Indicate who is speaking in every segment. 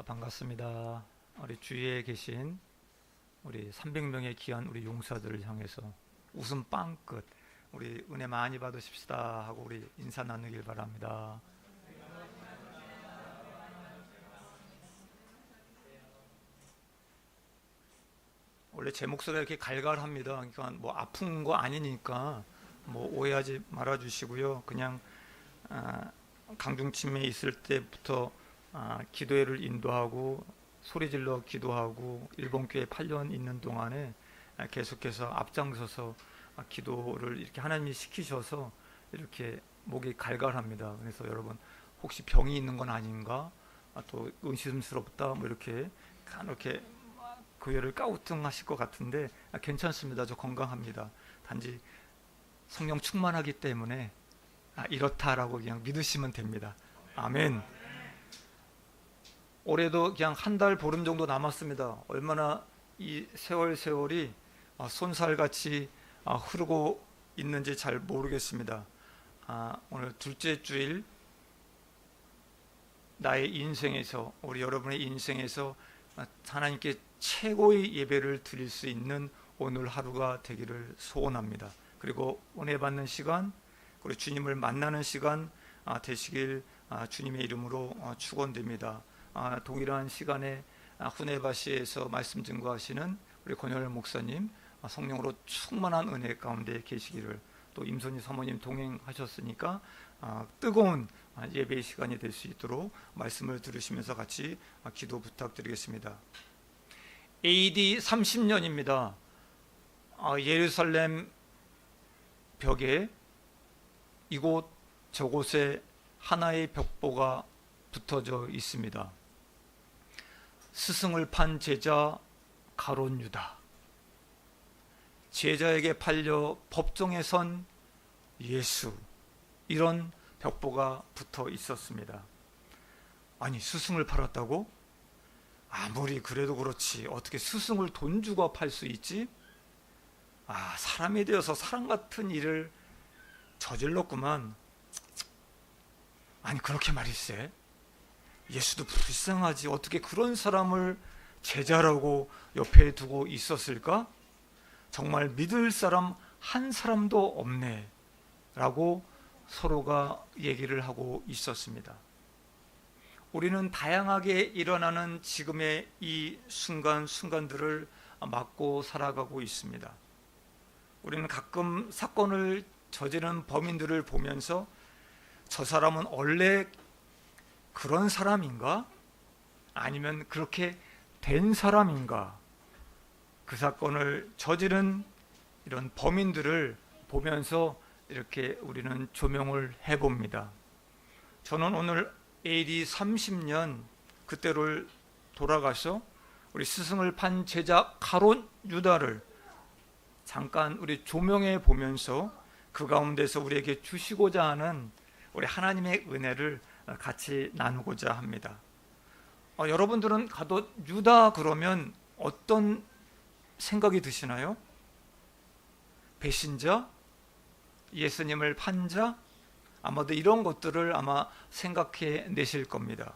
Speaker 1: 반갑습니다. 우리 주위에 계신 우리 300명의 귀한 우리 용사들을 향해서 웃음 빵끝 우리 은혜 많이 받으십시다 하고 우리 인사 나누길 바랍니다. 원래 제 목소리가 이렇게 갈갈합니다. 그러니까 뭐 아픈 거 아니니까 뭐 오해하지 말아 주시고요. 그냥 강중침에 있을 때부터 기도회를 인도하고 소리질러 기도하고 일본 교회 8년 있는 동안에 계속해서 앞장서서 기도를 이렇게 하나님이 시키셔서 이렇게 목이 갈갈합니다. 그래서 여러분 혹시 병이 있는 건 아닌가? 또 의심스럽다 뭐 이렇게 간혹게 교회를 까우뚱하실 것 같은데 괜찮습니다. 저 건강합니다. 단지 성령 충만하기 때문에 이렇다라고 그냥 믿으시면 됩니다. 아멘. 올해도 그냥 한 달 보름 정도 남았습니다. 얼마나 이 세월이 손살같이 흐르고 있는지 잘 모르겠습니다. 오늘 둘째 주일, 나의 인생에서, 우리 여러분의 인생에서 하나님께 최고의 예배를 드릴 수 있는 오늘 하루가 되기를 소원합니다. 그리고 은혜 받는 시간, 그리고 주님을 만나는 시간 되시길 주님의 이름으로 축원드립니다. 동일한 시간에 후네바시에서 말씀 증거하시는 우리 권열 목사님 성령으로 충만한 은혜 가운데 계시기를, 또 임선희 사모님 동행하셨으니까 뜨거운 예배의 시간이 될 수 있도록 말씀을 들으시면서 같이 기도 부탁드리겠습니다. AD 30년입니다. 예루살렘 벽에 이곳 저곳에 하나의 벽보가 붙어져 있습니다. 스승을 판 제자 가룟 유다, 제자에게 팔려 법정에 선 예수, 이런 벽보가 붙어 있었습니다. 아니, 스승을 팔았다고? 아무리 그래도 그렇지 어떻게 스승을 돈 주고 팔 수 있지? 사람이 되어서 사람 같은 일을 저질렀구만. 아니, 그렇게 말일세. 예수도 불쌍하지 어떻게 그런 사람을 제자라고 옆에 두고 있었을까? 정말 믿을 사람 한 사람도 없네 라고 서로가 얘기를 하고 있었습니다. 우리는 다양하게 일어나는 지금의 이 순간순간들을 맞고 살아가고 있습니다. 우리는 가끔 사건을 저지른 범인들을 보면서 저 사람은 원래 그런 사람인가? 아니면 그렇게 된 사람인가? 그 사건을 저지른 이런 범인들을 보면서 이렇게 우리는 조명을 해봅니다. 저는 오늘 AD 30년 그때를 돌아가서 우리 스승을 판 제자 가룟 유다를 잠깐 우리 조명해 보면서 그 가운데서 우리에게 주시고자 하는 우리 하나님의 은혜를 같이 나누고자 합니다. 여러분들은 가룟 유다 그러면 어떤 생각이 드시나요? 배신자? 예수님을 판 자? 아마도 이런 것들을 아마 생각해 내실 겁니다.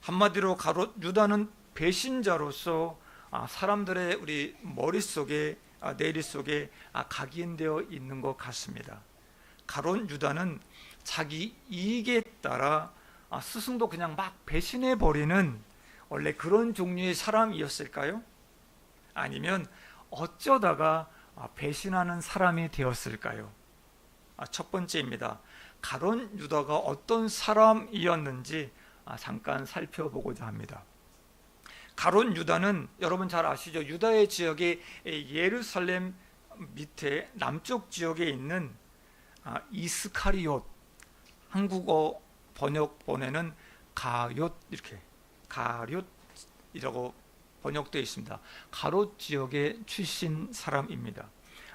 Speaker 1: 한마디로 가룟 유다는 배신자로서 사람들의 우리 머릿속에 내리 속에 각인되어 있는 것 같습니다. 가룟 유다는 자기 이익에 따라 스승도 그냥 막 배신해 버리는 원래 그런 종류의 사람이었을까요? 아니면 어쩌다가 배신하는 사람이 되었을까요? 첫 번째입니다. 가룟 유다가 어떤 사람이었는지 잠깐 살펴보고자 합니다. 가룟 유다는 여러분 잘 아시죠? 유다의 지역에 예루살렘 밑에 남쪽 지역에 있는 이스카리옷, 한국어 번역본에는 가룟, 이렇게 가룟이라고 번역되어 있습니다. 가롯 지역의 출신 사람입니다.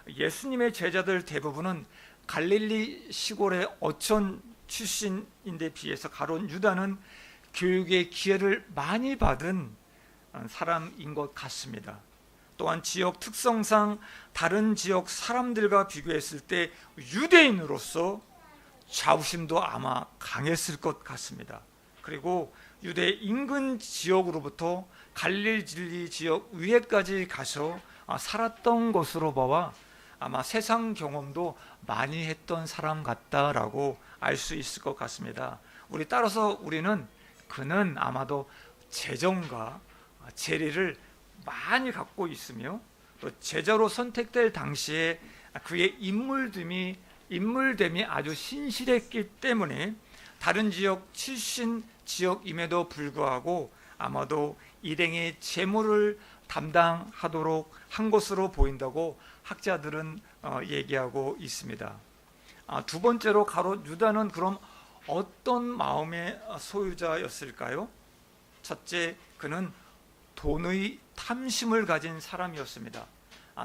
Speaker 1: 예수님의 제자들 대부분은 갈릴리 시골의 어촌 출신인데 비해서 가룟 유다는 교육의 기회를 많이 받은 사람인 것 같습니다. 또한 지역 특성상 다른 지역 사람들과 비교했을 때 유대인으로서 자부심도 아마 강했을 것 같습니다. 그리고 유대 인근 지역으로부터 갈릴리 지역 위에까지 가서 살았던 것으로 봐와 아마 세상 경험도 많이 했던 사람 같다라고 알 수 있을 것 같습니다. 따라서 우리는 그는 아마도 재정과 재리를 많이 갖고 있으며 또 제자로 선택될 당시에 그의 인물됨이 아주 신실했기 때문에 다른 지역 출신 지역임에도 불구하고 아마도 일행의 재물을 담당하도록 한 것으로 보인다고 학자들은 얘기하고 있습니다. 두 번째로 가롯 유다는 그럼 어떤 마음의 소유자였을까요? 첫째, 그는 돈의 탐심을 가진 사람이었습니다.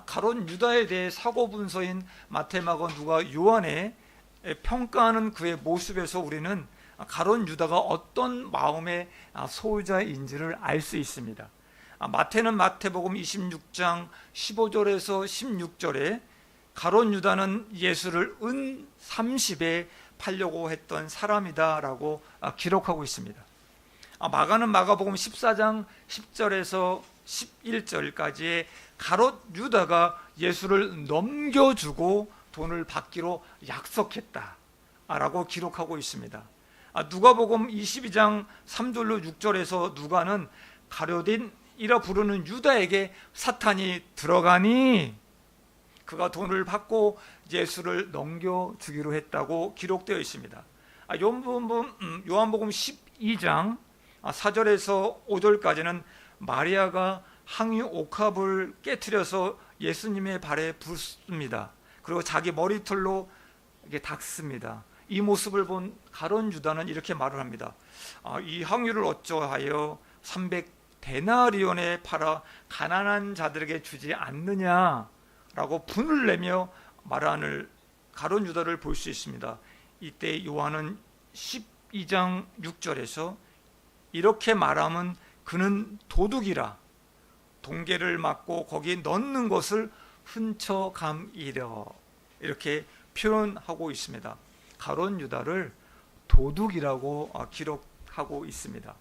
Speaker 1: 가롯 유다에 대해 사고 분서인 마태, 마가, 누가, 요한의 평가하는 그의 모습에서 우리는 가롯 유다가 어떤 마음의 소유자인지를 알 수 있습니다. 마태는 마태복음 26장 15절에서 16절에 가롯 유다는 예수를 은 30에 팔려고 했던 사람이다라고 기록하고 있습니다. 마가는 마가복음 14장 10절에서 11절까지의 가롯 유다가 예수를 넘겨주고 돈을 받기로 약속했다라고 기록하고 있습니다. 누가복음 22장 3절로 6절에서 누가는 가룟이라 부르는 유다에게 사탄이 들어가니 그가 돈을 받고 예수를 넘겨주기로 했다고 기록되어 있습니다. 요한복음 12장 4절에서 5절까지는 마리아가 항유 옥합을 깨트려서 예수님의 발에 붓습니다. 그리고 자기 머리털로 닦습니다. 이 모습을 본 가룟 유다는 이렇게 말을 합니다. 이 항유를 어쩌하여 300데나리온에 팔아 가난한 자들에게 주지 않느냐라고 분을 내며 말하는 가룟 유다를 볼 수 있습니다. 이때 요한은 12장 6절에서 이렇게 말하면 그는 도둑이라 동계를 맞고 거기 넣는 것을 훔쳐감이려 이렇게 표현하고 있습니다. 가룟 유다를 도둑이라고 기록하고 있습니다.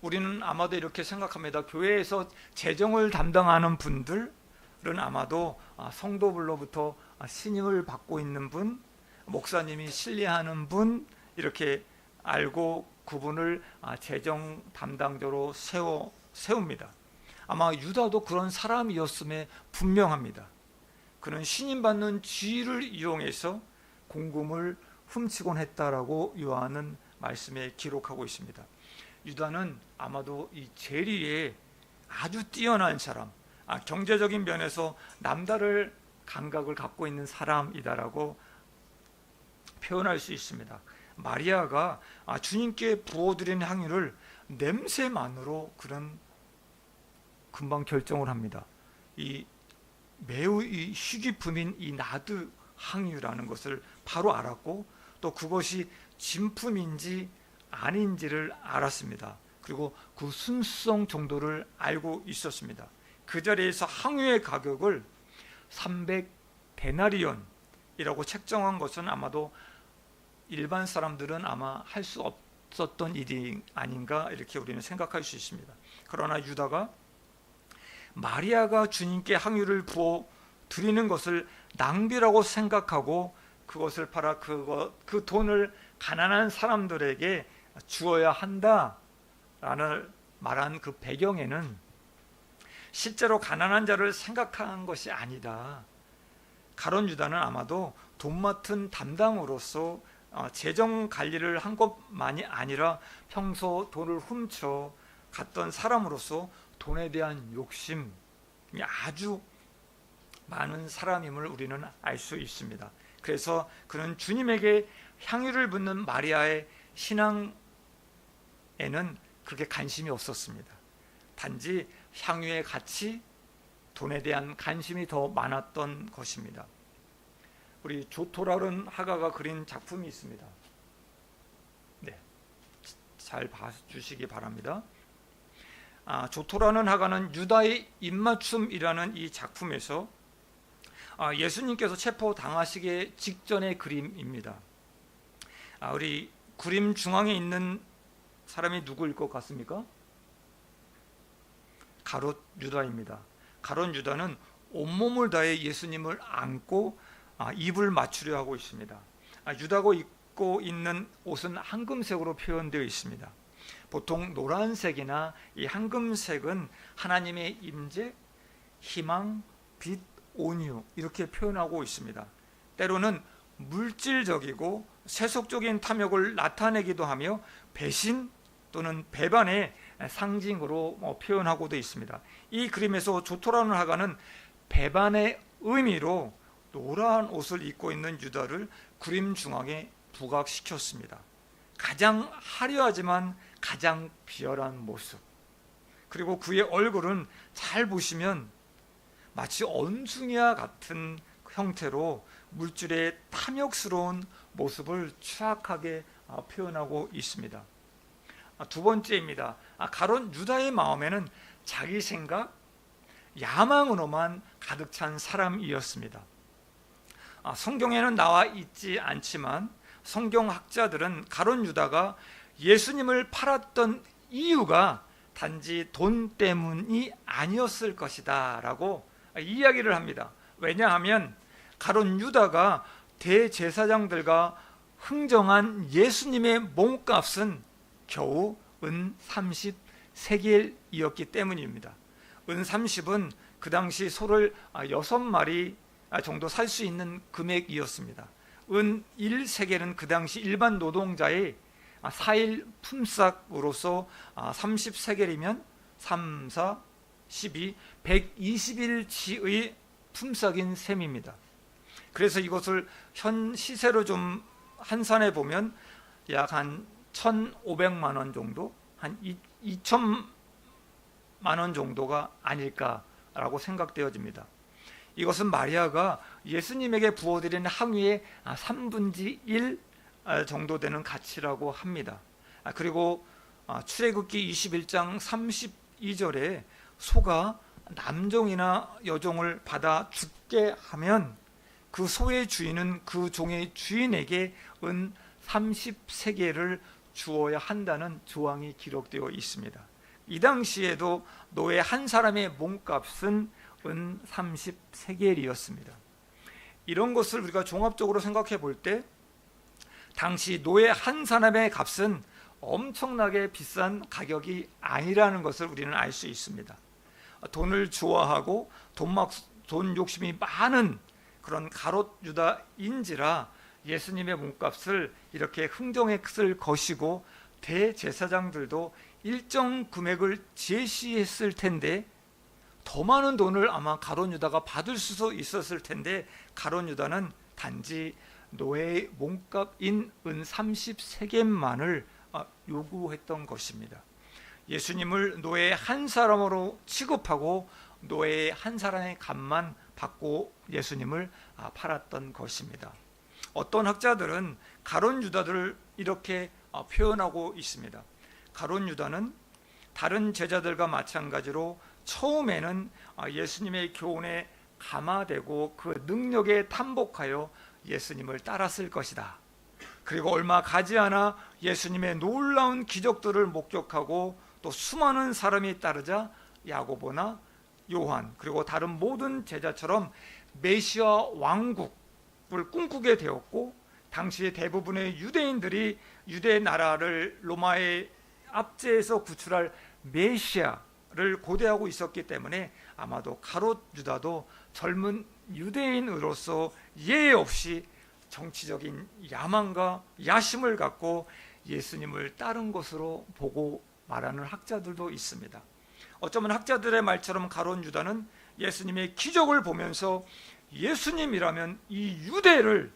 Speaker 1: 우리는 아마도 이렇게 생각합니다. 교회에서 재정을 담당하는 분들은 아마도 성도들로부터 신임을 받고 있는 분, 목사님이 신뢰하는 분 이렇게 알고 그분을 재정 담당자로 세웁니다. 아마 유다도 그런 사람이었음에 분명합니다. 그는 신임받는 지위를 이용해서 공금을 훔치곤 했다라고 요한은 말씀에 기록하고 있습니다. 유다는 아마도 이 재리에 아주 뛰어난 사람, 경제적인 면에서 남다를 감각을 갖고 있는 사람이다라고 표현할 수 있습니다. 마리아가 주님께 부어드린 향유를 냄새만으로 그는 금방 결정을 합니다. 매우 희귀품인 이 나드 향유라는 것을 바로 알았고 또 그것이 진품인지 아닌지를 알았습니다. 그리고 그 순수성 정도를 알고 있었습니다. 그 자리에서 향유의 가격을 300데나리온이라고 책정한 것은 아마도 일반 사람들은 아마 할 수 없었던 일이 아닌가 이렇게 우리는 생각할 수 있습니다. 그러나 유다가 마리아가 주님께 향유를 부어 드리는 것을 낭비라고 생각하고 그것을 팔아 그 돈을 가난한 사람들에게 주어야 한다라는 말한 그 배경에는 실제로 가난한 자를 생각한 것이 아니다. 가룟 유다는 아마도 돈 맡은 담당으로서 재정 관리를 한 것만이 아니라 평소 돈을 훔쳐 갔던 사람으로서 돈에 대한 욕심이 아주 많은 사람임을 우리는 알 수 있습니다. 그래서 그는 주님에게 향유를 붓는 마리아의 신앙에는 그렇게 관심이 없었습니다. 단지 향유의 가치, 돈에 대한 관심이 더 많았던 것입니다. 우리 조토라는 화가가 그린 작품이 있습니다. 네, 잘 봐주시기 바랍니다. 조토라는 화가는 유다의 입맞춤이라는 이 작품에서 예수님께서 체포당하시기 직전의 그림입니다. 우리 그림 중앙에 있는 사람이 누구일 것 같습니까? 가롯 유다입니다. 가롯 유다는 온몸을 다해 예수님을 안고 입을 맞추려 하고 있습니다. 유다가 입고 있는 옷은 황금색으로 표현되어 있습니다. 보통 노란색이나 이 황금색은 하나님의 임재, 희망, 빛, 온유 이렇게 표현하고 있습니다. 때로는 물질적이고 세속적인 탐욕을 나타내기도 하며 배신 또는 배반의 상징으로 표현하고도 있습니다. 이 그림에서 조토라는 화가는 배반의 의미로 노란 옷을 입고 있는 유다를 그림 중앙에 부각시켰습니다. 가장 화려하지만 가장 비열한 모습, 그리고 그의 얼굴은 잘 보시면 마치 원숭이와 같은 형태로 물질의 탐욕스러운 모습을 추악하게 표현하고 있습니다. 두 번째입니다. 가롯 유다의 마음에는 자기 생각, 야망으로만 가득 찬 사람이었습니다. 성경에는 나와 있지 않지만 성경학자들은 가롯 유다가 예수님을 팔았던 이유가 단지 돈 때문이 아니었을 것이다 라고 이야기를 합니다. 왜냐하면 가롯 유다가 대제사장들과 흥정한 예수님의 몸값은 겨우 은 30세겔이었기 때문입니다. 은 30은 그 당시 소를 6마리 정도 살 수 있는 금액이었습니다. 은 1세겔은 그 당시 일반 노동자의 4일 품삯으로서 30세겔이면 3, 4, 12, 120일치의 품삯인 셈입니다. 그래서 이것을 현 시세로 좀 환산해 보면 약 한 1,500만 원 정도, 한 2천만 원 정도가 아닐까라고 생각되어집니다. 이것은 마리아가 예수님에게 부어드린 항위의 3분의 1 정도 되는 가치라고 합니다. 그리고 출애굽기 21장 32절에 소가 남종이나 여종을 받아 죽게 하면 그 소의 주인은 그 종의 주인에게 은 30세겔을 주어야 한다는 조항이 기록되어 있습니다. 이 당시에도 노예 한 사람의 몸값은 은 30세겔이었습니다. 이런 것을 우리가 종합적으로 생각해 볼 때 당시 노예 한 사람의 값은 엄청나게 비싼 가격이 아니라는 것을 우리는 알 수 있습니다. 돈을 좋아하고 돈 욕심이 많은 그런 가롯 유다인지라 예수님의 몸값을 이렇게 흥정의 끝을 거시고 대제사장들도 일정 금액을 제시했을 텐데 더 많은 돈을 아마 가롯 유다가 받을 수도 있었을 텐데 가롯 유다는 단지 노예의 몸값인 은 30세겔만을 요구했던 것입니다. 예수님을 노예 한 사람으로 취급하고 노예 한 사람의 값만 받고 예수님을 팔았던 것입니다. 어떤 학자들은 가롯 유다를 이렇게 표현하고 있습니다. 가롯 유다는 다른 제자들과 마찬가지로 처음에는 예수님의 교훈에 감화되고 그 능력에 탐복하여 예수님을 따랐을 것이다. 그리고 얼마 가지 않아 예수님의 놀라운 기적들을 목격하고 또 수많은 사람이 따르자 야고보나 요한 그리고 다른 모든 제자처럼 메시아 왕국을 꿈꾸게 되었고, 당시 대부분의 유대인들이 유대 나라를 로마의 압제에서 구출할 메시아를 고대하고 있었기 때문에 아마도 가롯 유다도 젊은 유대인으로서 예외 없이 정치적인 야망과 야심을 갖고 예수님을 따른 것으로 보고 말하는 학자들도 있습니다. 어쩌면 학자들의 말처럼 가롯 유다는 예수님의 기적을 보면서 예수님이라면 이 유대를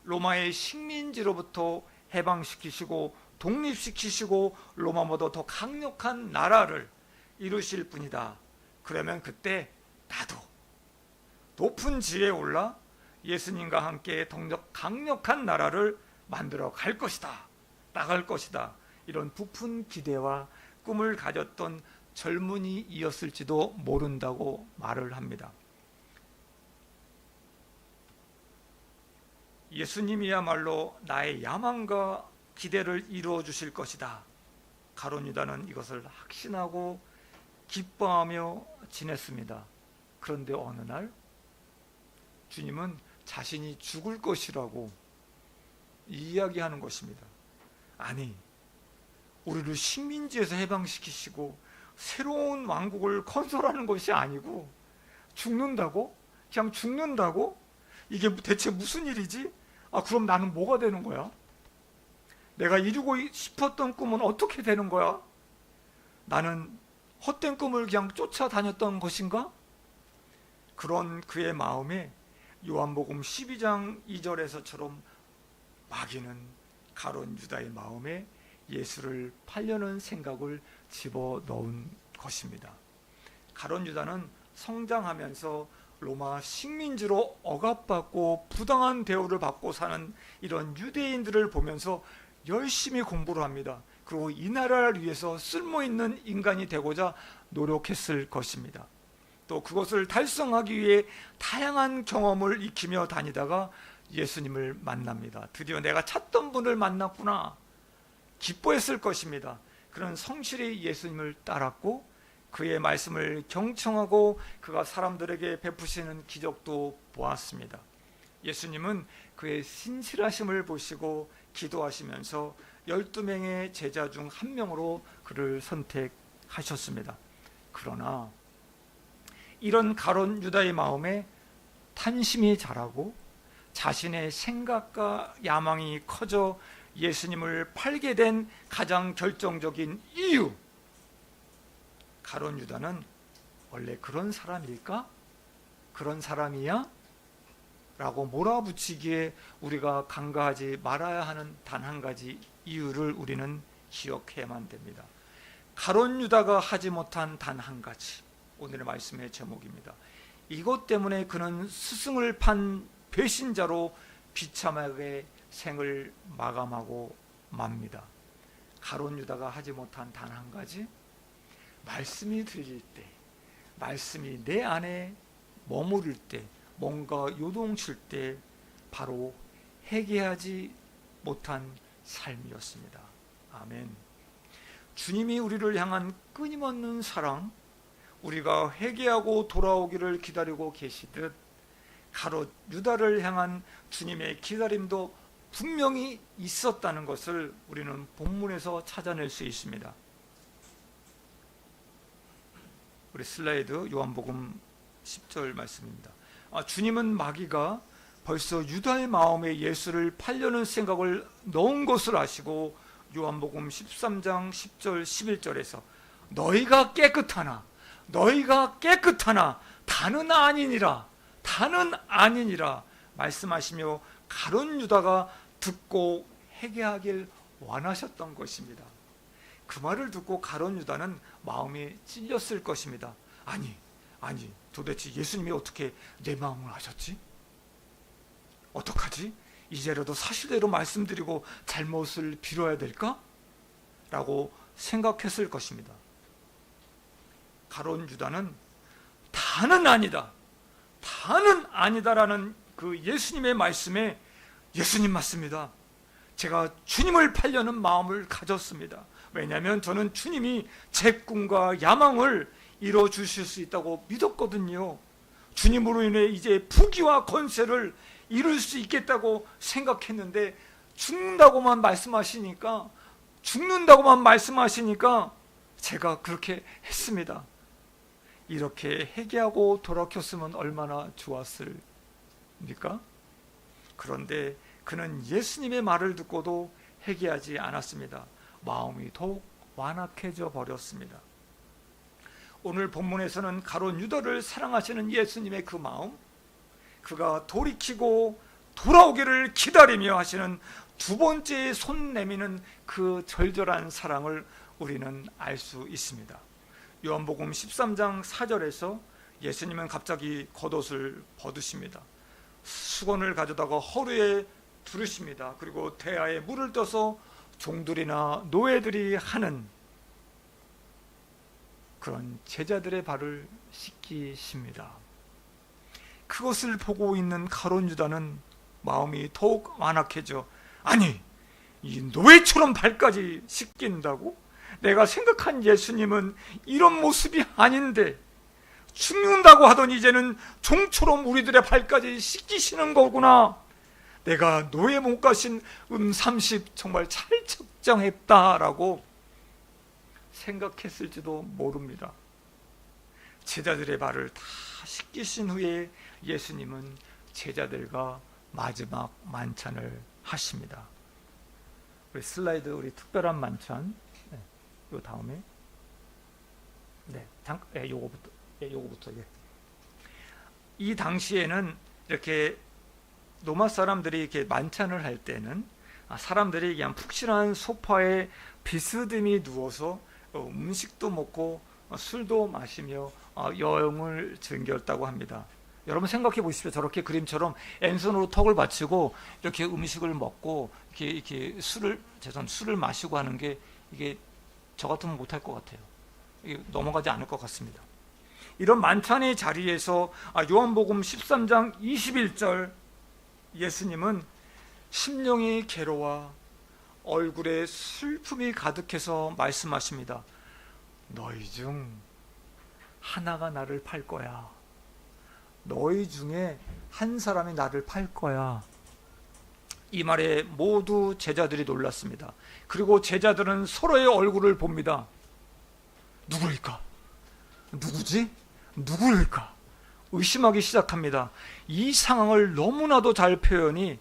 Speaker 1: 로마의 식민지로부터 해방시키시고 독립시키시고 로마보다 더 강력한 나라를 이루실 분이다. 그러면 그때 나도 높은 지에 올라 예수님과 함께 더 강력한 나라를 만들어 갈 것이다. 나갈 것이다. 이런 부푼 기대와 꿈을 가졌던 젊은이였을지도 모른다고 말을 합니다. 예수님이야말로 나의 야망과 기대를 이루어 주실 것이다. 가룟 유다는 이것을 확신하고 기뻐하며 지냈습니다. 그런데 어느 날 주님은 자신이 죽을 것이라고 이야기하는 것입니다. 아니, 우리를 식민지에서 해방시키시고 새로운 왕국을 건설하는 것이 아니고 죽는다고? 그냥 죽는다고? 이게 대체 무슨 일이지? 그럼 나는 뭐가 되는 거야? 내가 이루고 싶었던 꿈은 어떻게 되는 거야? 나는 헛된 꿈을 그냥 쫓아다녔던 것인가? 그런 그의 마음에 요한복음 12장 2절에서처럼 마귀는 가룟 유다의 마음에 예수를 팔려는 생각을 집어넣은 것입니다. 가룟 유다는 성장하면서 로마 식민지로 억압받고 부당한 대우를 받고 사는 이런 유대인들을 보면서 열심히 공부를 합니다. 그리고 이 나라를 위해서 쓸모있는 인간이 되고자 노력했을 것입니다. 또 그것을 달성하기 위해 다양한 경험을 익히며 다니다가 예수님을 만납니다. 드디어 내가 찾던 분을 만났구나. 기뻐했을 것입니다. 그런 성실히 예수님을 따랐고 그의 말씀을 경청하고 그가 사람들에게 베푸시는 기적도 보았습니다. 예수님은 그의 신실하심을 보시고 기도하시면서 12명의 제자 중 한 명으로 그를 선택하셨습니다. 그러나 이런 가룟 유다의 마음에 탐심이 자라고 자신의 생각과 야망이 커져 예수님을 팔게 된 가장 결정적인 이유, 가룟 유다는 원래 그런 사람일까? 그런 사람이야? 라고 몰아붙이기에 우리가 간과하지 말아야 하는 단 한 가지 이유를 우리는 기억해야만 됩니다. 가룟 유다가 하지 못한 단 한 가지, 오늘의 말씀의 제목입니다. 이것 때문에 그는 스승을 판 배신자로 비참하게 생을 마감하고 맙니다. 가룟 유다가 하지 못한 단 한 가지, 말씀이 들릴 때, 말씀이 내 안에 머무를 때, 뭔가 요동칠 때 바로 회개하지 못한 삶이었습니다. 아멘. 주님이 우리를 향한 끊임없는 사랑, 우리가 회개하고 돌아오기를 기다리고 계시듯 가룟 유다를 향한 주님의 기다림도 분명히 있었다는 것을 우리는 본문에서 찾아낼 수 있습니다. 우리 슬라이드 요한복음 10절 말씀입니다. 주님은 마귀가 벌써 유다의 마음에 예수를 팔려는 생각을 넣은 것을 아시고 요한복음 13장 10절 11절에서 너희가 깨끗하나 다는 아니니라 말씀하시며 가룟 유다가 듣고 회개하길 원하셨던 것입니다. 그 말을 듣고 가룟 유다는 마음이 찔렸을 것입니다. 아니 도대체 예수님이 어떻게 내 마음을 아셨지? 어떡하지? 이제라도 사실대로 말씀드리고 잘못을 빌어야 될까? 라고 생각했을 것입니다. 가룟 유다는 다는 아니다라는 그 예수님의 말씀에 예수님 맞습니다. 제가 주님을 팔려는 마음을 가졌습니다. 왜냐하면 저는 주님이 제 꿈과 야망을 이뤄주실 수 있다고 믿었거든요. 주님으로 인해 이제 부귀와 권세를 이룰 수 있겠다고 생각했는데 죽는다고만 말씀하시니까 제가 그렇게 했습니다. 이렇게 회개하고 돌아켰으면 얼마나 좋았을까? 그런데 그는 예수님의 말을 듣고도 회개하지 않았습니다. 마음이 더욱 완악해져 버렸습니다. 오늘 본문에서는 가룟 유다를 사랑하시는 예수님의 그 마음, 그가 돌이키고 돌아오기를 기다리며 하시는 두 번째 손 내미는 그 절절한 사랑을 우리는 알 수 있습니다. 요한복음 13장 4절에서 예수님은 갑자기 겉옷을 벗으십니다. 수건을 가져다가 허리에 두르십니다. 그리고 대야에 물을 떠서 종들이나 노예들이 하는 그런 제자들의 발을 씻기십니다. 그것을 보고 있는 가룟 유다는 마음이 더욱 완악해져, 아니 이 노예처럼 발까지 씻긴다고? 내가 생각한 예수님은 이런 모습이 아닌데 죽는다고 하더니 이제는 종처럼 우리들의 발까지 씻기시는 거구나. 내가 노예 못 가신 30 정말 잘 적정했다라고 생각했을지도 모릅니다. 제자들의 발을 다 씻기신 후에 예수님은 제자들과 마지막 만찬을 하십니다. 우리 슬라이드, 우리 특별한 만찬, 요 다음에, 요거부터. 이 당시에는 이렇게 로마 사람들이 이렇게 만찬을 할 때는 사람들이 그냥 푹신한 소파에 비스듬히 누워서 음식도 먹고 술도 마시며 여행을 즐겼다고 합니다. 여러분 생각해 보십시오. 저렇게 그림처럼 왼손으로 턱을 받치고 이렇게 음식을 먹고 이렇게 술을 마시고 하는 게 이게 저 같으면 못할 것 같아요. 이게 넘어가지 않을 것 같습니다. 이런 만찬의 자리에서 요한복음 13장 21절 예수님은 심령이 괴로워 얼굴에 슬픔이 가득해서 말씀하십니다. 너희 중 하나가 나를 팔 거야. 너희 중에 한 사람이 나를 팔 거야. 이 말에 모두 제자들이 놀랐습니다. 그리고 제자들은 서로의 얼굴을 봅니다. 누구일까? 누구지? 누구일까? 의심하기 시작합니다. 이 상황을 너무나도 잘 표현이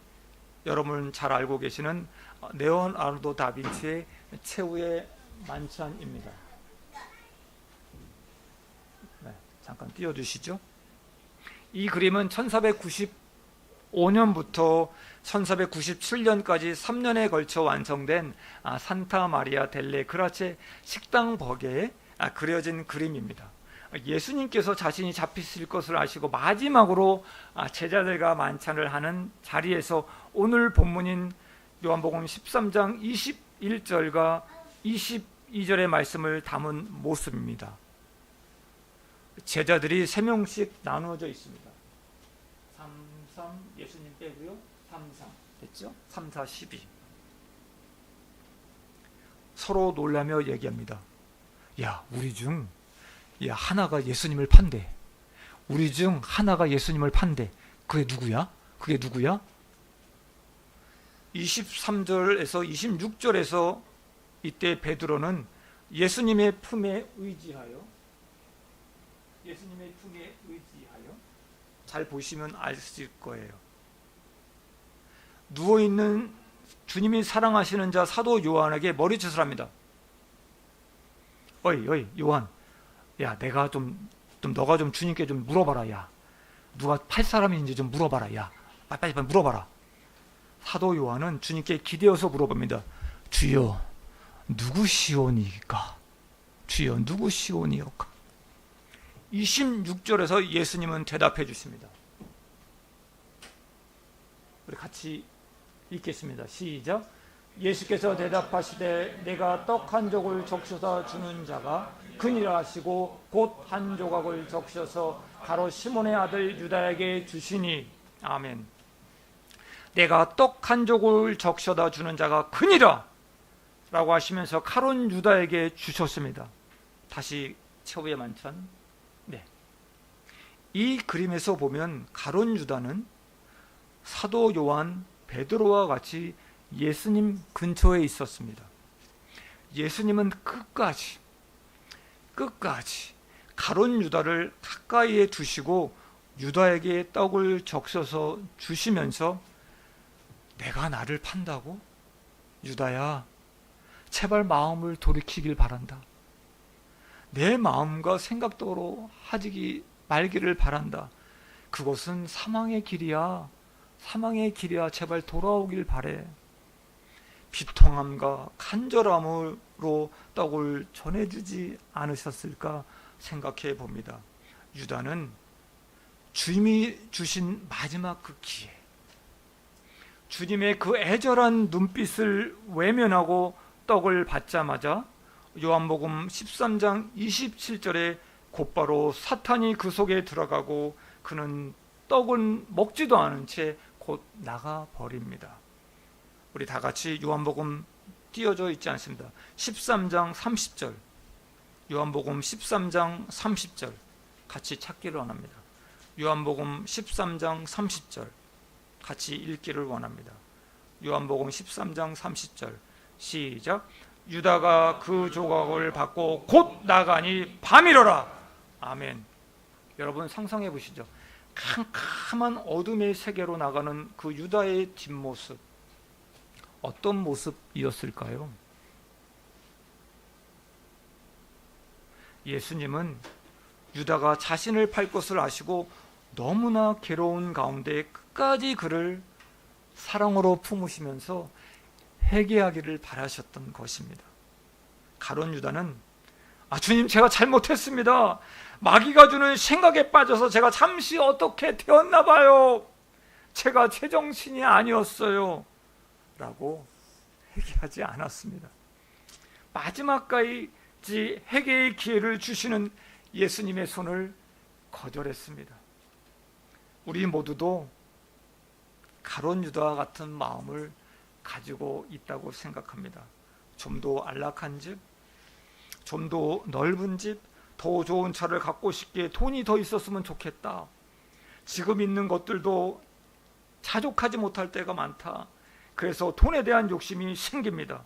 Speaker 1: 여러분 잘 알고 계시는 레오나르도 다빈치의 최후의 만찬입니다. 잠깐 띄워주시죠. 이 그림은 1495년부터 1497년까지 3년에 걸쳐 완성된 산타 마리아 델레 그라체 식당 벽에 그려진 그림입니다. 예수님께서 자신이 잡히실 것을 아시고 마지막으로 제자들과 만찬을 하는 자리에서 오늘 본문인 요한복음 13장 21절과 22절의 말씀을 담은 모습입니다. 제자들이 3명씩 나누어져 있습니다. 3, 3 예수님 빼고요. 3, 3 됐죠? 3, 4, 12 서로 놀라며 얘기합니다. 야, 우리 중 하나가 예수님을 판대. 우리 중 하나가 예수님을 판대. 그게 누구야? 23절에서 26절에서 이때 베드로는 예수님의 품에 의지하여 잘 보시면 아실 거예요. 누워있는 주님이 사랑하시는 자 사도 요한에게 머리짓을 합니다. 어이 요한, 야 내가 너가 좀 주님께 좀 물어봐라. 야 누가 팔 사람인지 좀 물어봐라. 야 빨리 물어봐라. 사도 요한은 주님께 기대어서 물어봅니다. 주여 누구시오니까? 26절에서 예수님은 대답해 주십니다. 우리 같이 읽겠습니다. 시작. 예수께서 대답하시되 내가 떡 한 족을 적셔서 주는 자가 그니라 하시고 곧 한 조각을 적셔서 가롯 시몬의 아들 유다에게 주시니. 아멘. 내가 떡 한 족을 적셔다 주는 자가 그니라 라고 하시면서 가롯 유다에게 주셨습니다. 다시 최후의 만찬. 이 그림에서 보면 가롯 유다는 사도 요한, 베드로와 같이 예수님 근처에 있었습니다. 예수님은 끝까지 가롯 유다를 가까이에 두시고 유다에게 떡을 적셔서 주시면서 내가 나를 판다고? 유다야, 제발 마음을 돌이키길 바란다. 내 마음과 생각대로 하지 말기를 바란다. 그것은 사망의 길이야. 제발 돌아오길 바래. 비통함과 간절함으로 떡을 전해주지 않으셨을까 생각해 봅니다. 유다는 주님이 주신 마지막 그 기회, 주님의 그 애절한 눈빛을 외면하고 떡을 받자마자 요한복음 13장 27절에 곧바로 사탄이 그 속에 들어가고 그는 떡은 먹지도 않은 채 곧 나가버립니다. 우리 다 같이 요한복음 띄어져 있지 않습니다. 13장 30절, 요한복음 13장 30절 같이 찾기를 원합니다. 요한복음 13장 30절 같이 읽기를 원합니다. 요한복음 13장 30절 시작. 유다가 그 조각을 받고 곧 나가니 밤이로라. 아멘. 여러분 상상해 보시죠. 캄캄한 어둠의 세계로 나가는 그 유다의 뒷모습, 어떤 모습이었을까요? 예수님은 유다가 자신을 팔 것을 아시고 너무나 괴로운 가운데 끝까지 그를 사랑으로 품으시면서 회개하기를 바라셨던 것입니다. 가룟 유다는 주님, 제가 잘못했습니다. 마귀가 주는 생각에 빠져서 제가 잠시 어떻게 되었나 봐요. 제가 제정신이 아니었어요 라고 회개하지 않았습니다. 마지막까지 회개의 기회를 주시는 예수님의 손을 거절했습니다. 우리 모두도 가룟 유다와 같은 마음을 가지고 있다고 생각합니다. 좀 더 안락한 집, 좀 더 넓은 집, 더 좋은 차를 갖고 싶기에 돈이 더 있었으면 좋겠다. 지금 있는 것들도 자족하지 못할 때가 많다. 그래서 돈에 대한 욕심이 생깁니다.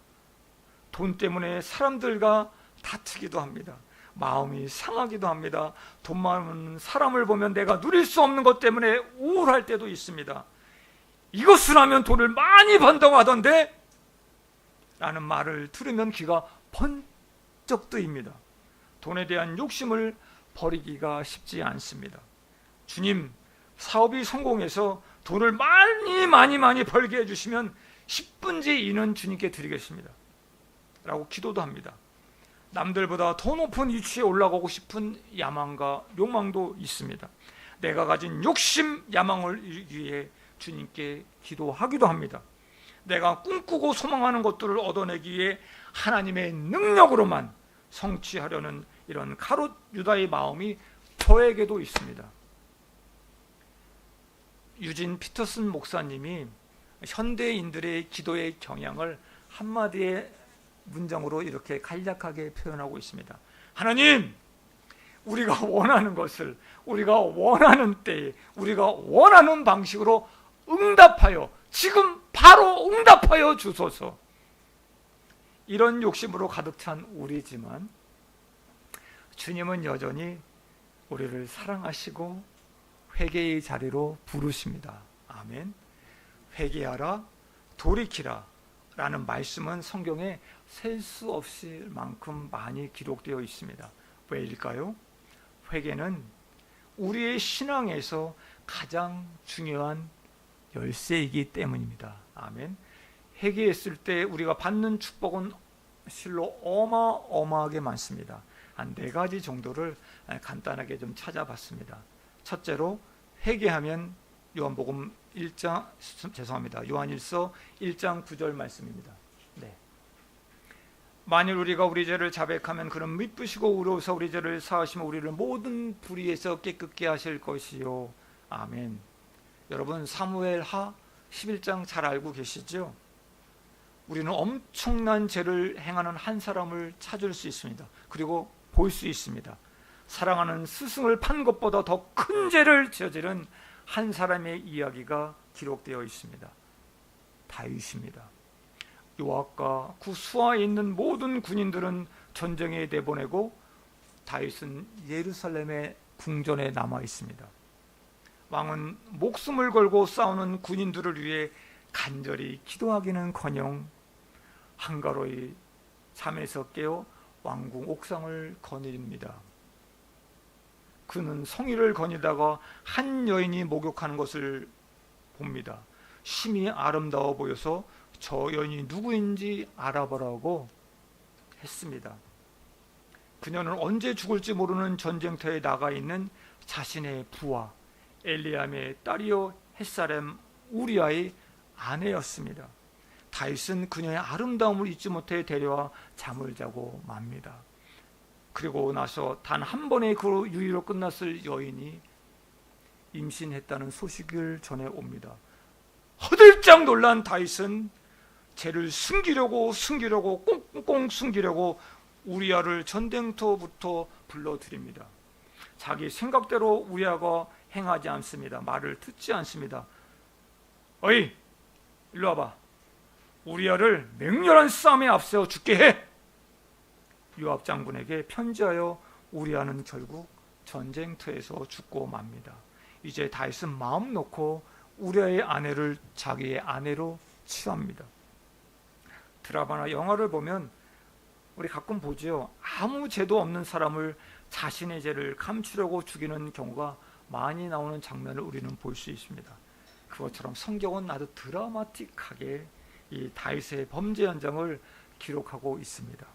Speaker 1: 돈 때문에 사람들과 다투기도 합니다. 마음이 상하기도 합니다. 돈 많은 사람을 보면 내가 누릴 수 없는 것 때문에 우울할 때도 있습니다. 이것을 하면 돈을 많이 번다고 하던데 라는 말을 들으면 귀가 번쩍 뜨입니다. 돈에 대한 욕심을 버리기가 쉽지 않습니다. 주님, 사업이 성공해서 돈을 많이 벌게 해주시면 10분지 2는 주님께 드리겠습니다 라고 기도도 합니다. 남들보다 더 높은 위치에 올라가고 싶은 야망과 욕망도 있습니다. 내가 가진 욕심, 야망을 위해 주님께 기도하기도 합니다. 내가 꿈꾸고 소망하는 것들을 얻어내기 위해 하나님의 능력으로만 성취하려는 이런 가룟 유다의 마음이 저에게도 있습니다. 유진 피터슨 목사님이 현대인들의 기도의 경향을 한마디의 문장으로 이렇게 간략하게 표현하고 있습니다. 하나님, 우리가 원하는 것을 우리가 원하는 때에 우리가 원하는 방식으로 응답하여, 지금 바로 응답하여 주소서. 이런 욕심으로 가득 찬 우리지만 주님은 여전히 우리를 사랑하시고 회개의 자리로 부르십니다. 아멘. 회개하라, 돌이키라 라는 말씀은 성경에 셀 수 없을 만큼 많이 기록되어 있습니다. 왜일까요? 회개는 우리의 신앙에서 가장 중요한 열쇠이기 때문입니다. 아멘. 회개했을 때 우리가 받는 축복은 실로 어마어마하게 많습니다. 한 4가지 정도를 간단하게 좀 찾아봤습니다. 첫째로, 회개하면 요한복음 1장, 요한일서 1장 9절 말씀입니다. 네. 만일 우리가 우리 죄를 자백하면 그는 미쁘시고 의로우셔서 우리 죄를 사하시며 우리를 모든 불의에서 깨끗게 하실 것이요. 아멘. 여러분, 사무엘하 11장 잘 알고 계시죠? 우리는 엄청난 죄를 행하는 한 사람을 찾을 수 있습니다. 그리고 볼 수 있습니다. 사랑하는 스승을 판 것보다 더 큰 죄를 저지른 한 사람의 이야기가 기록되어 있습니다. 다윗입니다. 요압과 그 수하에 있는 모든 군인들은 전쟁에 내보내고 다윗은 예루살렘의 궁전에 남아 있습니다. 왕은 목숨을 걸고 싸우는 군인들을 위해 간절히 기도하기는커녕 한가로이 잠에서 깨어 왕궁 옥상을 거닐입니다. 그는 성의를 거니다가 한 여인이 목욕하는 것을 봅니다. 심히 아름다워 보여서 저 여인이 누구인지 알아보라고 했습니다. 그녀는 언제 죽을지 모르는 전쟁터에 나가 있는 자신의 부하 엘리암의 딸이요 햇사렘 우리아의 아내였습니다. 다윗은 그녀의 아름다움을 잊지 못해 데려와 잠을 자고 맙니다. 그리고 나서 단 한 번의 그 유의로 끝났을 여인이 임신했다는 소식을 전해 옵니다. 허들짝 놀란 다윗은 죄를 숨기려고 꽁꽁 숨기려고 우리아를 전쟁터부터 불러들입니다. 자기 생각대로 우리아가 행하지 않습니다. 말을 듣지 않습니다. 어이, 일로 와봐. 우리아를 맹렬한 싸움에 앞세워 죽게 해. 요압 장군에게 편지하여 우리아는 결국 전쟁터에서 죽고 맙니다. 이제 다윗은 마음 놓고 우리아의 아내를 자기의 아내로 취합니다. 드라마나 영화를 보면 우리 가끔 보지요. 아무 죄도 없는 사람을 자신의 죄를 감추려고 죽이는 경우가 많이 나오는 장면을 우리는 볼 수 있습니다. 그것처럼 성경은 아주 드라마틱하게 이 다윗의 범죄 현장을 기록하고 있습니다.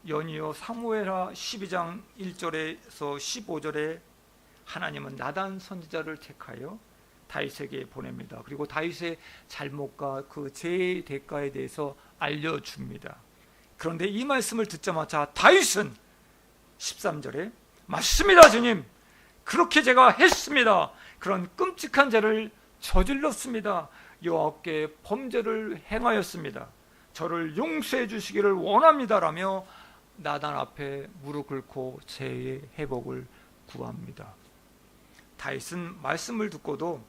Speaker 1: 연이어 사무엘하 12장 1절에서 15절에 하나님은 나단 선지자를 택하여 다윗에게 보냅니다. 그리고 다윗의 잘못과 그 죄의 대가에 대해서 알려줍니다. 그런데 이 말씀을 듣자마자 다윗은 13절에 맞습니다 주님, 그렇게 제가 했습니다. 그런 끔찍한 죄를 저질렀습니다. 여호와께 범죄를 행하였습니다. 저를 용서해 주시기를 원합니다라며 나단 앞에 무릎 꿇고 죄의 회복을 구합니다. 다윗은 말씀을 듣고도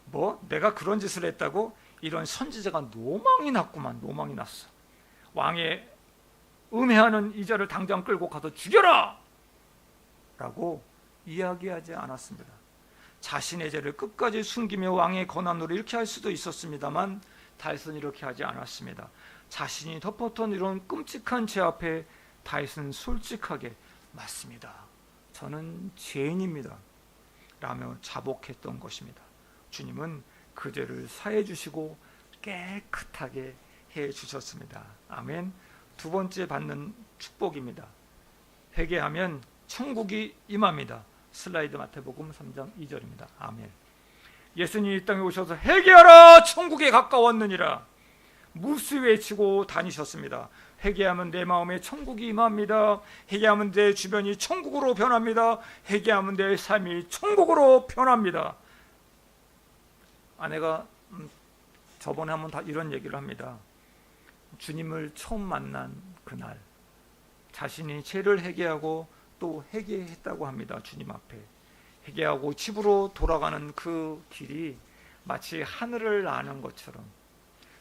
Speaker 1: 뭐 내가 그런 짓을 했다고? 이런 선지자가 노망이 났구만. 노망이 났어. 왕의 음해하는 이 자를 당장 끌고 가서 죽여라! 라고 이야기하지 않았습니다. 자신의 죄를 끝까지 숨기며 왕의 권한으로 이렇게 할 수도 있었습니다만 다윗은 이렇게 하지 않았습니다. 자신이 덮었던 이런 끔찍한 죄 앞에 다윗은 솔직하게 맞습니다. 저는 죄인입니다. 라며 자복했던 것입니다. 주님은 그 죄를 사해 주시고 깨끗하게 해 주셨습니다. 아멘. 두 번째 받는 축복입니다. 회개하면 천국이 임합니다. 슬라이드 마태복음 3장 2절입니다. 아멘. 예수님이 이 땅에 오셔서 회개하라 천국에 가까웠느니라 무수 외치고 다니셨습니다. 회개하면 내 마음에 천국이 임합니다. 회개하면 내 주변이 천국으로 변합니다. 회개하면 내 삶이 천국으로 변합니다. 아내가 저번에 한번 다 이런 얘기를 합니다. 주님을 처음 만난 그날 자신이 죄를 회개하고 또 회개했다고 합니다. 주님 앞에 회개하고 집으로 돌아가는 그 길이 마치 하늘을 나는 것처럼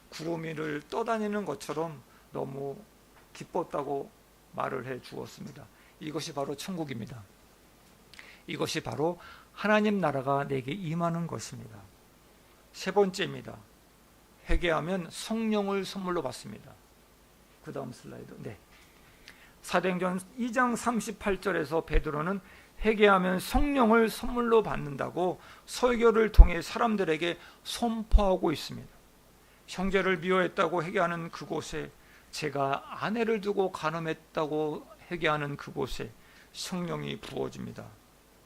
Speaker 1: 구름 위를 떠다니는 것처럼 너무 기뻤다고 말을 해 주었습니다. 이것이 바로 천국입니다. 이것이 바로 하나님 나라가 내게 임하는 것입니다. 세 번째입니다. 회개하면 성령을 선물로 받습니다. 그 다음 슬라이드. 네. 사도행전 2장 38절에서 베드로는 회개하면 성령을 선물로 받는다고 설교를 통해 사람들에게 선포하고 있습니다. 형제를 미워했다고 회개하는 그곳에, 제가 아내를 두고 간음했다고 회개하는 그곳에 성령이 부어집니다.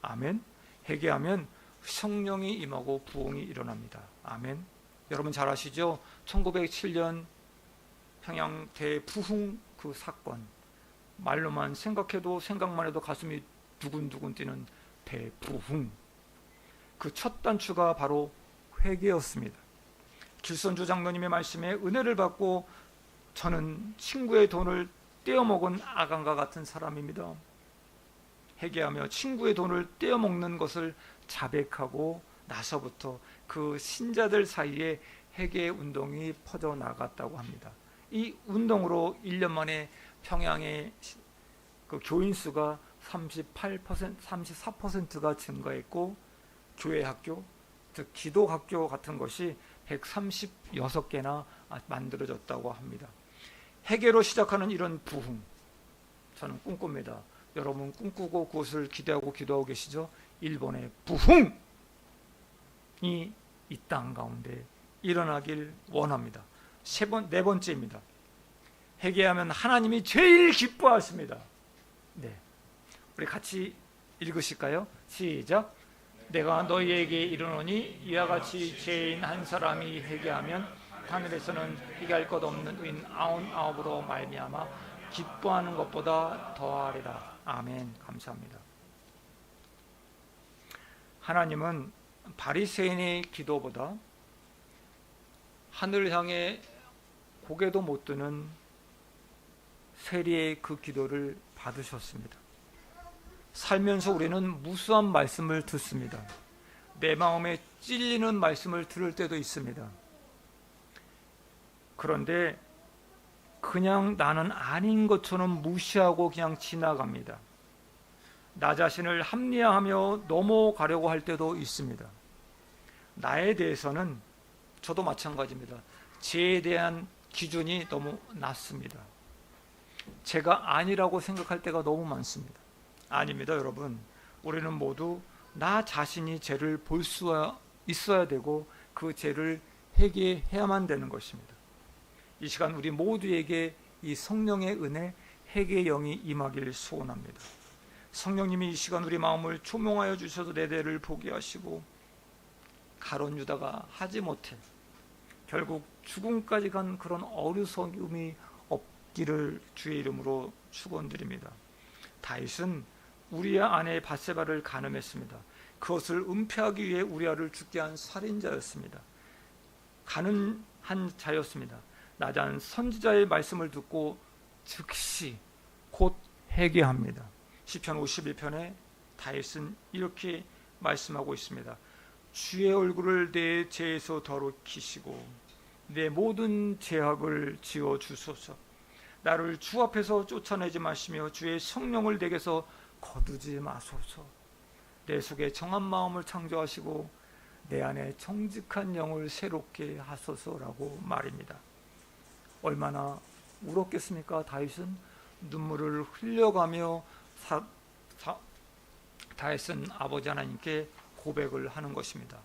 Speaker 1: 아멘. 회개하면 성령이 임하고 부흥이 일어납니다. 아멘. 여러분 잘 아시죠? 1907년 평양 대부흥 그 사건, 말로만 생각해도 생각만 해도 가슴이 두근두근 뛰는 대부흥, 그 첫 단추가 바로 회개였습니다. 길선주 장로님의 말씀에 은혜를 받고 저는 친구의 돈을 떼어먹은 아간과 같은 사람입니다. 회개하며 친구의 돈을 떼어먹는 것을 자백하고 나서부터 그 신자들 사이에 회개 운동이 퍼져나갔다고 합니다. 이 운동으로 1년 만에 평양의 그 교인 수가 34%가 증가했고 교회 학교, 즉 기도 학교 같은 것이 136개나 만들어졌다고 합니다. 회개로 시작하는 이런 부흥, 저는 꿈꿉니다. 여러분 꿈꾸고 그것을 기대하고 기도하고 계시죠? 일본의 부흥이 이 땅 가운데 일어나길 원합니다. 네 번째입니다. 회개하면 하나님이 제일 기뻐하십니다. 네, 우리 같이 읽으실까요? 시작. 내가 너희에게 이르노니 이와 같이 죄인 한 사람이 회개하면 하늘에서는 회개할 것 없는 의인 99으로 말미암아 기뻐하는 것보다 더하리라. 아멘. 감사합니다. 하나님은 바리새인의 기도보다 하늘 향해 고개도 못 드는 세리의 그 기도를 받으셨습니다. 살면서 우리는 무수한 말씀을 듣습니다. 내 마음에 찔리는 말씀을 들을 때도 있습니다. 그런데 그냥 나는 아닌 것처럼 무시하고 그냥 지나갑니다. 나 자신을 합리화하며 넘어가려고 할 때도 있습니다. 나에 대해서는 저도 마찬가지입니다. 죄에 대한 기준이 너무 낮습니다. 제가 아니라고 생각할 때가 너무 많습니다. 아닙니다, 여러분. 우리는 모두 나 자신이 죄를 볼 수 있어야 되고 그 죄를 회개해야만 되는 것입니다. 이 시간 우리 모두에게 이 성령의 은혜, 회개의 영이 임하길 소원합니다. 성령님이 이 시간 우리 마음을 조명하여 주셔서 내 죄를 보게 하시고 가룟 유다가 하지 못해 결국 죽음까지 간 그런 어리석음이 없기를 주의 이름으로 축원드립니다. 다윗은 우리아 아내 밧세바를 간음했습니다. 그것을 은폐하기 위해 우리아를 죽게 한 살인자였습니다. 가능한 자였습니다. 나잔 선지자의 말씀을 듣고 즉시 곧 회개합니다. 시편 51편에 다윗은 이렇게 말씀하고 있습니다. 주의 얼굴을 내 죄에서 더럽히시고 내 모든 죄악을 지워 주소서. 나를 주 앞에서 쫓아내지 마시며 주의 성령을 내게서 거두지 마소서. 내 속에 정한 마음을 창조하시고 내 안에 정직한 영을 새롭게 하소서라고 말입니다. 얼마나 울었겠습니까? 다윗은 눈물을 흘려가며 다윗은 아버지 하나님께 고백을 하는 것입니다.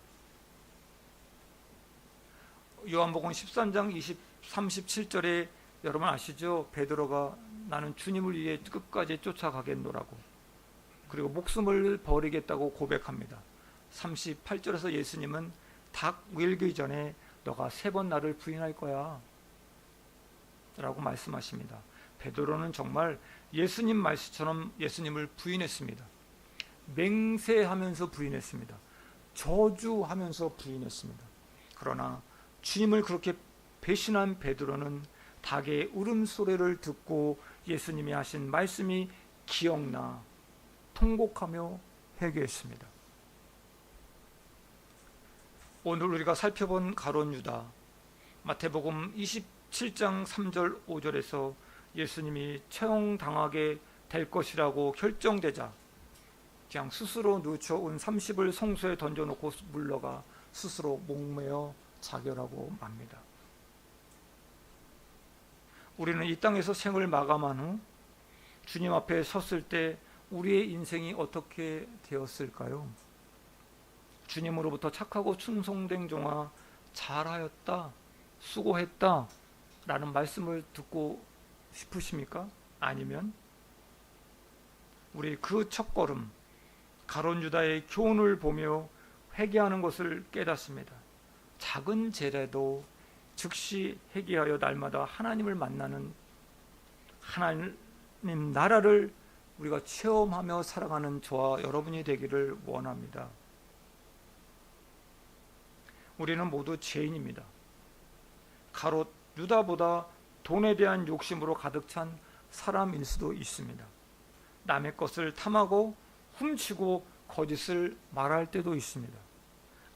Speaker 1: 요한복음 13장 37절에 여러분 아시죠? 베드로가 나는 주님을 위해 끝까지 쫓아가겠노라고, 그리고 목숨을 버리겠다고 고백합니다. 38절에서 예수님은 닭 밀기 전에 너가 3번 나를 부인할 거야 라고 말씀하십니다. 베드로는 정말 예수님 말씀처럼 예수님을 부인했습니다. 맹세하면서 부인했습니다. 저주하면서 부인했습니다. 그러나 주님을 그렇게 배신한 베드로는 닭의 울음소리를 듣고 예수님이 하신 말씀이 기억나 통곡하며 회개했습니다. 오늘 우리가 살펴본 가룟 유다, 마태복음 27장 3절 5절에서 예수님이 처형당하게 될 것이라고 결정되자 그냥 스스로 늦춰온 30을 성소에 던져놓고 물러가 스스로 목매어 자결하고 맙니다. 우리는 이 땅에서 생을 마감한 후 주님 앞에 섰을 때 우리의 인생이 어떻게 되었을까요? 주님으로부터 착하고 충성된 종아 잘하였다, 수고했다 라는 말씀을 듣고 싶으십니까? 아니면 우리 그 첫걸음 가룟 유다의 교훈을 보며 회개하는 것을 깨닫습니다. 작은 죄라도 즉시 회개하여 날마다 하나님을 만나는 하나님 나라를 우리가 체험하며 살아가는 저와 여러분이 되기를 원합니다. 우리는 모두 죄인입니다. 가롯 유다보다 돈에 대한 욕심으로 가득 찬 사람일 수도 있습니다. 남의 것을 탐하고 훔치고 거짓을 말할 때도 있습니다.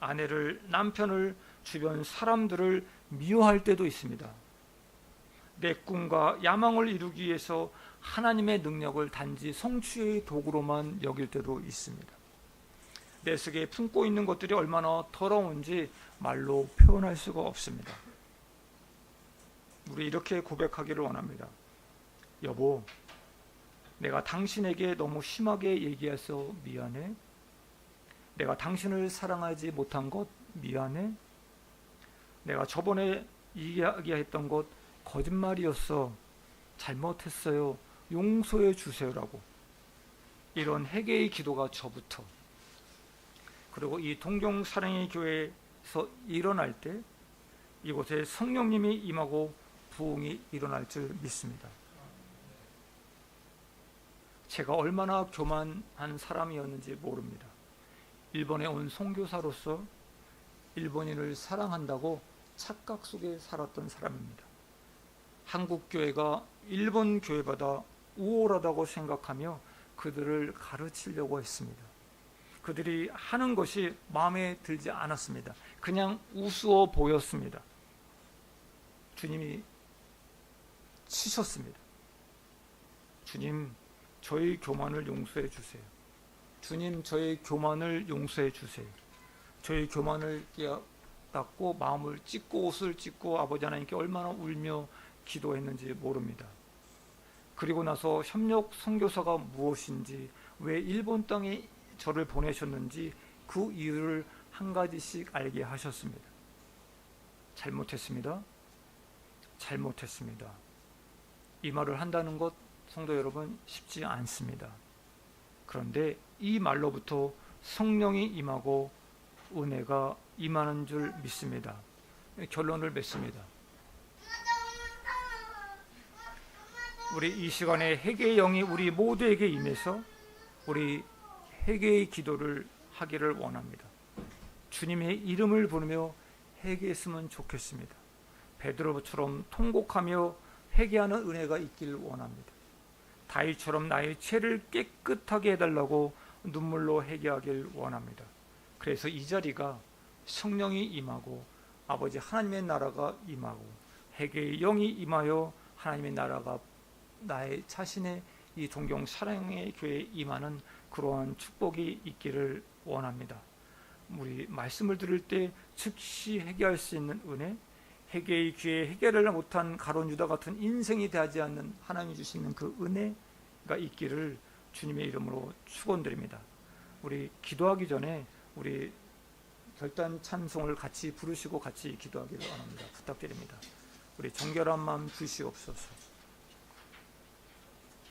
Speaker 1: 아내를, 남편을, 주변 사람들을 미워할 때도 있습니다. 내 꿈과 야망을 이루기 위해서 하나님의 능력을 단지 성취의 도구로만 여길 때도 있습니다. 내 속에 품고 있는 것들이 얼마나 더러운지 말로 표현할 수가 없습니다. 우리 이렇게 고백하기를 원합니다. 여보, 내가 당신에게 너무 심하게 얘기해서 미안해. 내가 당신을 사랑하지 못한 것 미안해. 내가 저번에 이야기했던 것 거짓말이었어. 잘못했어요. 용서해 주세요라고. 이런 회개의 기도가 저부터, 그리고 이 동경 사랑의 교회에서 일어날 때 이곳에 성령님이 임하고 부흥이 일어날 줄 믿습니다. 제가 얼마나 교만한 사람이었는지 모릅니다. 일본에 온 선교사로서 일본인을 사랑한다고 착각 속에 살았던 사람입니다. 한국 교회가 일본 교회보다 우월하다고 생각하며 그들을 가르치려고 했습니다. 그들이 하는 것이 마음에 들지 않았습니다. 그냥 우스워 보였습니다. 주님이 치셨습니다. 주님, 저희 교만을 용서해 주세요. 주님, 저희 교만을 용서해 주세요. 저희 교만을 깨닫고 마음을 찢고 옷을 찢고 아버지 하나님께 얼마나 울며 기도했는지 모릅니다. 그리고 나서 협력 선교사가 무엇인지, 왜 일본 땅에 저를 보내셨는지 그 이유를 한 가지씩 알게 하셨습니다. 잘못했습니다. 잘못했습니다. 이 말을 한다는 것, 성도 여러분, 쉽지 않습니다. 그런데 이 말로부터 성령이 임하고 은혜가 임하는 줄 믿습니다. 결론을 맺습니다. 우리 이 시간에 회개의 영이 우리 모두에게 임해서 우리 회개의 기도를 하기를 원합니다. 주님의 이름을 부르며 회개했으면 좋겠습니다. 베드로처럼 통곡하며 회개하는 은혜가 있기를 원합니다. 다윗처럼 나의 죄를 깨끗하게 해달라고 눈물로 회개하길 원합니다. 그래서 이 자리가 성령이 임하고 아버지 하나님의 나라가 임하고 회개의 영이 임하여 하나님의 나라가 나의 자신의 이 동경 사랑의 교회에 임하는 그러한 축복이 있기를 원합니다. 우리 말씀을 들을 때 즉시 회개할 수 있는 은혜, 회개의 기회에 회개를 못한 가룟 유다 같은 인생이 되지 않는 하나님이 주시는 그 은혜가 있기를 주님의 이름으로 축원드립니다. 우리 기도하기 전에 우리 결단 찬송을 같이 부르시고 같이 기도하기를 원합니다. 부탁드립니다. 우리 정결한 마음 주시옵소서.